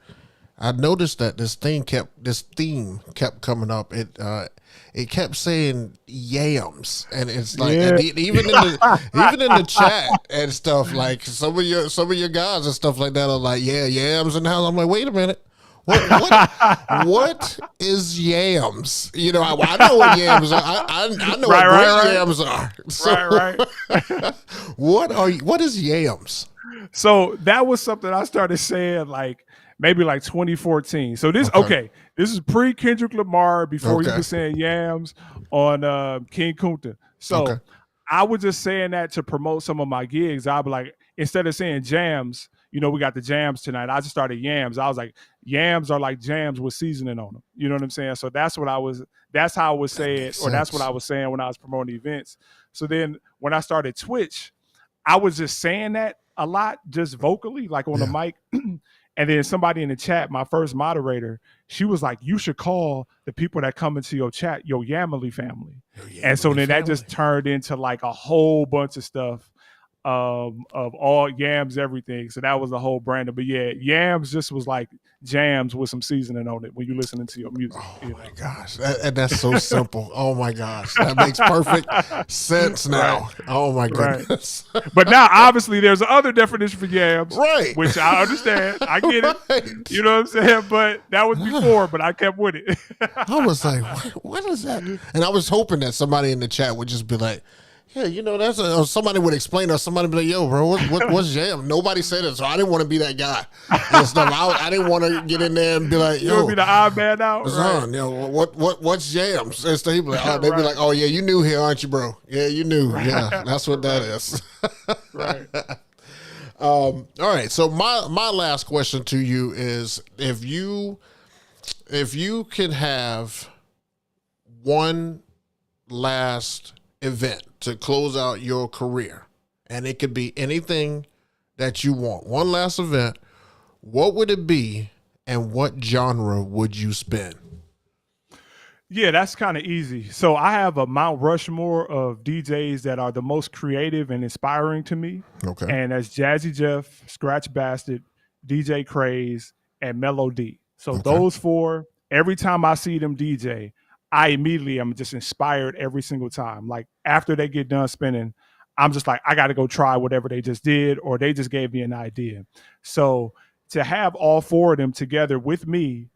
I noticed that this theme kept coming up. It kept saying yams, and it's like even in the chat and stuff, like some of your guys and stuff like that are like, yeah, yams and how I'm like, wait a minute. What is yams? I know what yams are. I know what yams are. So, what is yams? So that was something I started saying like maybe like 2014. So this this is pre Kendrick Lamar before he was saying yams on King Kunta. So I was just saying that to promote some of my gigs. I'd be like, instead of saying jams, we got the jams tonight, I just started yams. I was like, yams are like jams with seasoning on them. You know what I'm saying? So that's how I would say it, or that's what I was saying when I was promoting events. So then when I started Twitch, I was just saying that a lot, just vocally, like on the mic. And then somebody in the chat, my first moderator, she was like, you should call the people that come into your chat your Yamily family. And so then that just turned into like a whole bunch of stuff of all yams, everything. So that was the whole brand. But yeah, yams just was like jams with some seasoning on it when you're listening to your music. Oh my gosh. And that's so simple. Oh my gosh. That makes perfect sense now. Right. Oh my goodness. Right. But now obviously there's another definition for yams. Right. Which I understand. I get it. You know what I'm saying? But that was before, but I kept with it. I was like, what is that? And I was hoping that somebody in the chat would just be like, yeah, that's somebody would explain, or somebody would be like, yo, bro, what's jam? Nobody said it, so I didn't want to be that guy and stuff. I didn't want to get in there and be like, yo, you be the odd man out. Right. What's jams? And so they'd be like, they'd be like, oh yeah, you new here, aren't you, bro? Yeah, you new. Yeah, that's what that is. Right. All right. So my last question to you is, if you could have one last event to close out your career, and it could be anything that you want, one last event, what would it be, and what genre would you spin? Yeah, that's kind of easy. So I have a Mount Rushmore of DJs that are the most creative and inspiring to me. Okay. And that's Jazzy Jeff, Scratch Bastard, DJ Craze, and Mellow D. So those four, every time I see them DJ, I immediately am just inspired every single time. Like after they get done spinning, I'm just like, I got to go try whatever they just did, or they just gave me an idea. So to have all four of them together with me,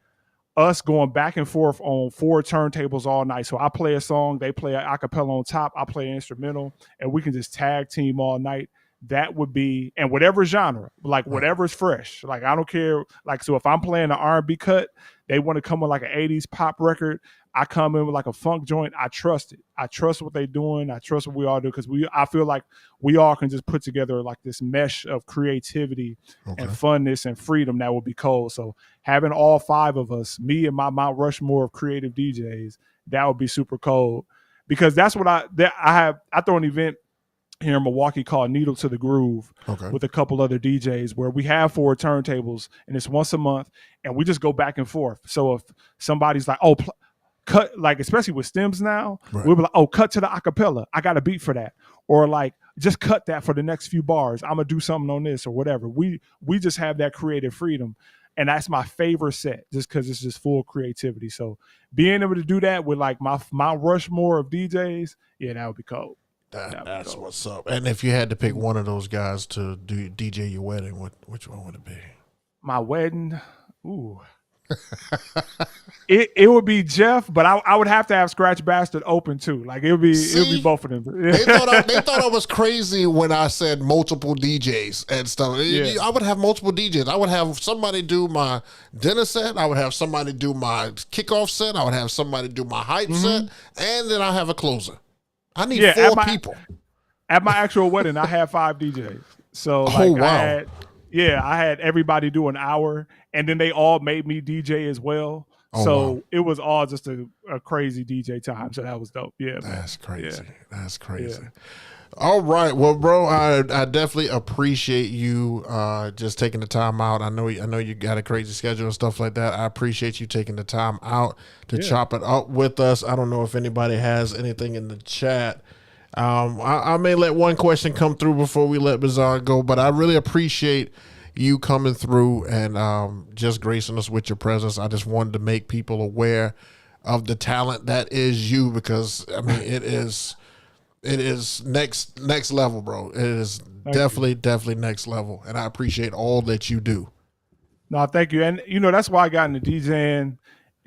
us going back and forth on four turntables all night. So I play a song, they play an acapella on top, I play an instrumental, and we can just tag team all night. That would be, and whatever genre, like whatever's fresh. Like I don't care. Like, so if I'm playing an R&B cut, They want to come with like an 80s pop record. I come in with like a funk joint. I trust it. I trust what they're doing. I trust what we all do because I feel like we all can just put together like this mesh of creativity and funness and freedom that would be cold. So having all 5 of us, me and my Mount Rushmore of creative DJs, that would be super cold because that's what I throw an event here in Milwaukee called Needle to the Groove with a couple other DJs where we have 4 turntables and it's once a month and we just go back and forth. So if somebody's like, oh, cut, like especially with stems now, we'll be like, oh, cut to the acapella. I got a beat for that. Or like, just cut that for the next few bars. I'm gonna do something on this or whatever. We just have that creative freedom. And that's my favorite set just because it's just full creativity. So being able to do that with like my Mount Rushmore of DJs, yeah, that would be cold. That's cold. What's up. And if you had to pick one of those guys to do DJ your wedding, which one would it be? My wedding? Ooh. It would be Jeff, but I would have to have Scratch Bastard open too. Like it would be both of them. They thought I was crazy when I said multiple DJs and stuff. Yeah. I would have multiple DJs. I would have somebody do my dinner set. I would have somebody do my kickoff set. I would have somebody do my hype set, and then I have a closer. I need 4 people. At my actual wedding, I had 5 DJs. So like I had everybody do an hour, and then they all made me DJ as well. It was all just a crazy DJ time. So that was dope. Yeah, that's crazy. Yeah. That's crazy. Yeah. All right, well, bro, I definitely appreciate you just taking the time out. I know you got a crazy schedule and stuff like that. I appreciate you taking the time out to chop it up with us. I don't know if anybody has anything in the chat. I may let one question come through before we let Bizzon go, but I really appreciate you coming through and just gracing us with your presence. I just wanted to make people aware of the talent that is you because, I mean, it is next level, bro. It is definitely next level, and I appreciate all that you do. No, thank you. And, that's why I got into DJing.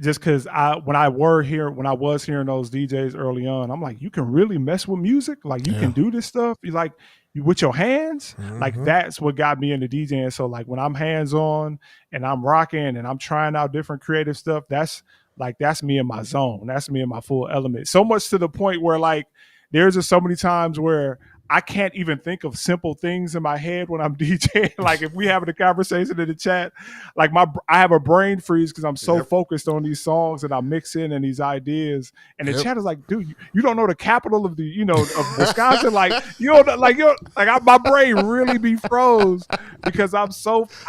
Just because when I was hearing those DJs early on, I'm like, you can really mess with music? Like, you can do this stuff? You like, with your hands? Like, that's what got me into DJing. So, like, when I'm hands-on and I'm rocking and I'm trying out different creative stuff, that's me in my zone. That's me in my full element. So much to the point where, like, there's just so many times where I can't even think of simple things in my head when I'm DJing. Like if we having a conversation in the chat, like I have a brain freeze because I'm so focused on these songs that I'm mixing and these ideas. And the chat is like, dude, you don't know the capital of the, of Wisconsin. Like, my brain really be froze because I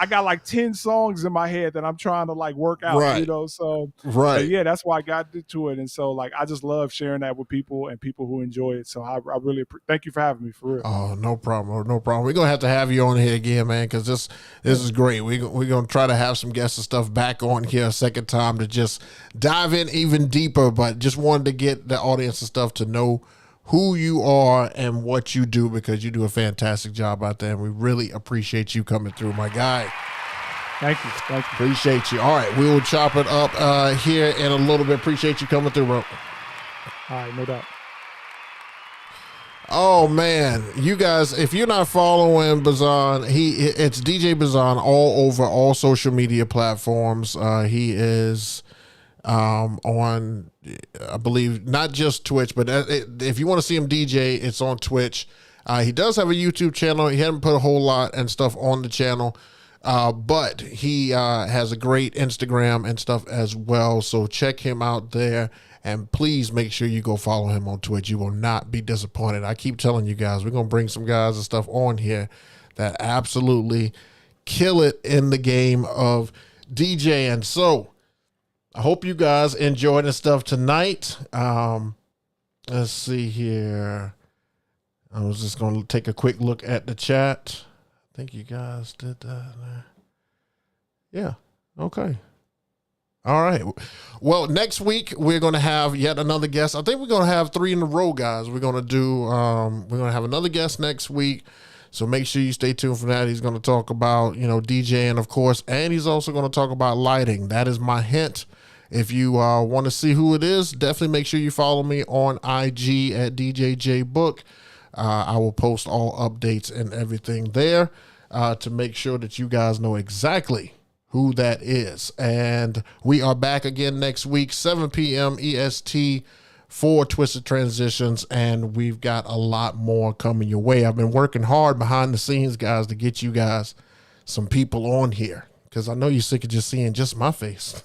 got like 10 songs in my head that I'm trying to like work out, so yeah, that's why I got into it. And so like, I just love sharing that with people and people who enjoy it. So I really thank you for having me. For real. Oh, no problem. No problem. We're gonna have to have you on here again, man, because this is great. We're gonna try to have some guests and stuff back on here a second time to just dive in even deeper. But just wanted to get the audience and stuff to know who you are and what you do because you do a fantastic job out there, and we really appreciate you coming through, my guy. Thank you. Appreciate you. All right, we will chop it up here in a little bit. Appreciate you coming through, bro. All right, no doubt. Oh man, you guys, if you're not following Bizzon, it's DJ Bizzon all over all social media platforms. He is on, I believe, not just Twitch, but if you want to see him DJ, it's on Twitch. He does have a YouTube channel. He hasn't put a whole lot and stuff on the channel, but he has a great Instagram and stuff as well. So check him out there. And please make sure you go follow him on Twitch. You will not be disappointed. I keep telling you guys, we're going to bring some guys and stuff on here that absolutely kill it in the game of DJing. So I hope you guys enjoyed the stuff tonight. Let's see here. I was just going to take a quick look at the chat. I think you guys did that. Yeah. Okay. All right. Well, next week we're going to have yet another guest. I think we're going to have 3 in a row, guys. We're going to have another guest next week. So make sure you stay tuned for that. He's going to talk about, DJing, of course, and he's also going to talk about lighting. That is my hint. If you want to see who it is, definitely make sure you follow me on IG at DJ JayBook. I will post all updates and everything there to make sure that you guys know exactly who that is. And we are back again next week, 7 p.m. EST for Twisted Transitions, and we've got a lot more coming your way. I've been working hard behind the scenes, guys, to get you guys some people on here, because I know you're sick of just seeing just my face.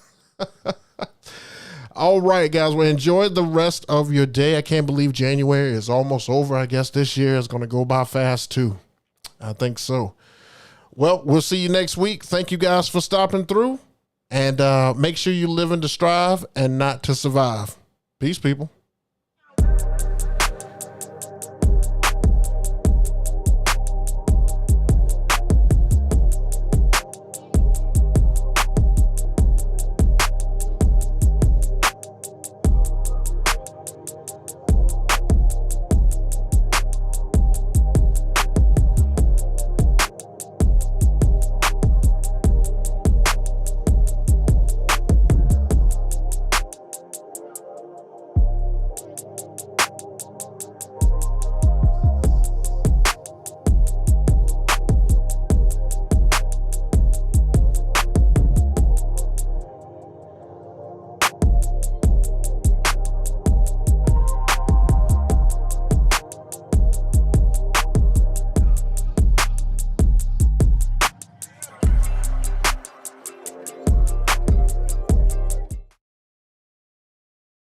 All right, guys, well, enjoy the rest of your day. I can't believe January is almost over. I guess this year is going to go by fast, too. I think so. Well, we'll see you next week. Thank you guys for stopping through, and make sure you live to strive and not to survive. Peace, people.